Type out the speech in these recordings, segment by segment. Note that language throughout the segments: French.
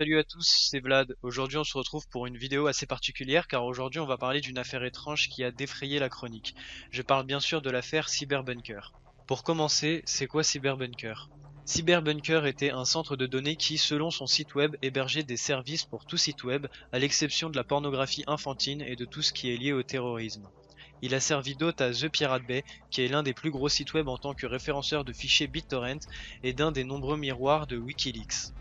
Salut à tous, c'est Vlad. Aujourd'hui on se retrouve pour une vidéo assez particulière car aujourd'hui on va parler d'une affaire étrange qui a défrayé la chronique. Je parle bien sûr de l'affaire Cyberbunker. Pour commencer, c'est quoi Cyberbunker? Cyberbunker était un centre de données qui, selon son site web, hébergeait des services pour tout site web, à l'exception de la pornographie infantile et de tout ce qui est lié au terrorisme. Il a servi d'hôte à The Pirate Bay, qui est l'un des plus gros sites web en tant que référenceur de fichiers BitTorrent et d'un des nombreux miroirs de Wikileaks.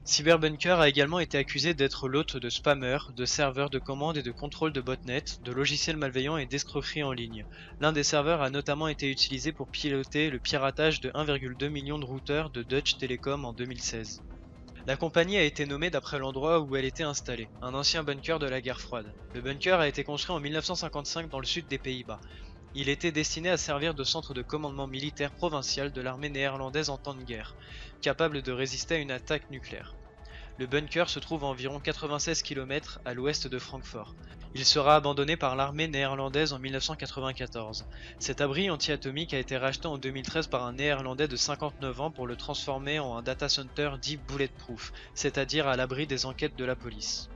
Cyberbunker a également été accusé d'être l'hôte de spammers, de serveurs de commande et de contrôle de botnets, de logiciels malveillants et d'escroqueries en ligne. L'un des serveurs a notamment été utilisé pour piloter le piratage de 1,2 million de routeurs de Deutsche Telekom en 2016. La compagnie a été nommée d'après l'endroit où elle était installée, un ancien bunker de la guerre froide. Le bunker a été construit en 1955 dans le sud des Pays-Bas. Il était destiné à servir de centre de commandement militaire provincial de l'armée néerlandaise en temps de guerre, capable de résister à une attaque nucléaire. Le bunker se trouve à environ 96 km à l'ouest de Francfort. Il sera abandonné par l'armée néerlandaise en 1994. Cet abri anti-atomique a été racheté en 2013 par un néerlandais de 59 ans pour le transformer en un data center dit bulletproof, c'est-à-dire à l'abri des enquêtes de la police.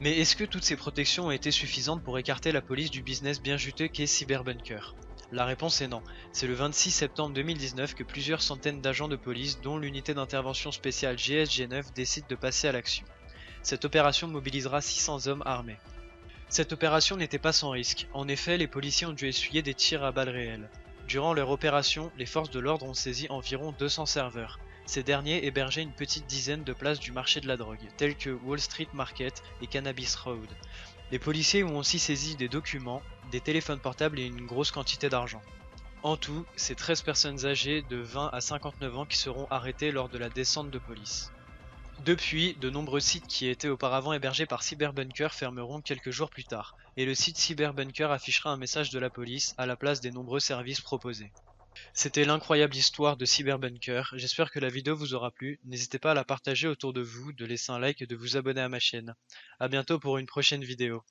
Mais est-ce que toutes ces protections ont été suffisantes pour écarter la police du business bien juteux qu'est Cyberbunker? La réponse est non. C'est le 26 septembre 2019 que plusieurs centaines d'agents de police, dont l'unité d'intervention spéciale GSG9, décident de passer à l'action. Cette opération mobilisera 600 hommes armés. Cette opération n'était pas sans risque. En effet, les policiers ont dû essuyer des tirs à balles réelles. Durant leur opération, les forces de l'ordre ont saisi environ 200 serveurs. Ces derniers hébergeaient une petite dizaine de places du marché de la drogue, telles que Wall Street Market et Cannabis Road. Les policiers ont aussi saisi des documents, des téléphones portables et une grosse quantité d'argent. En tout, c'est 13 personnes âgées de 20 à 59 ans qui seront arrêtées lors de la descente de police. Depuis, de nombreux sites qui étaient auparavant hébergés par Cyberbunker fermeront quelques jours plus tard, et le site Cyberbunker affichera un message de la police à la place des nombreux services proposés. C'était l'incroyable histoire de Cyberbunker, j'espère que la vidéo vous aura plu, n'hésitez pas à la partager autour de vous, de laisser un like et de vous abonner à ma chaîne. A bientôt pour une prochaine vidéo.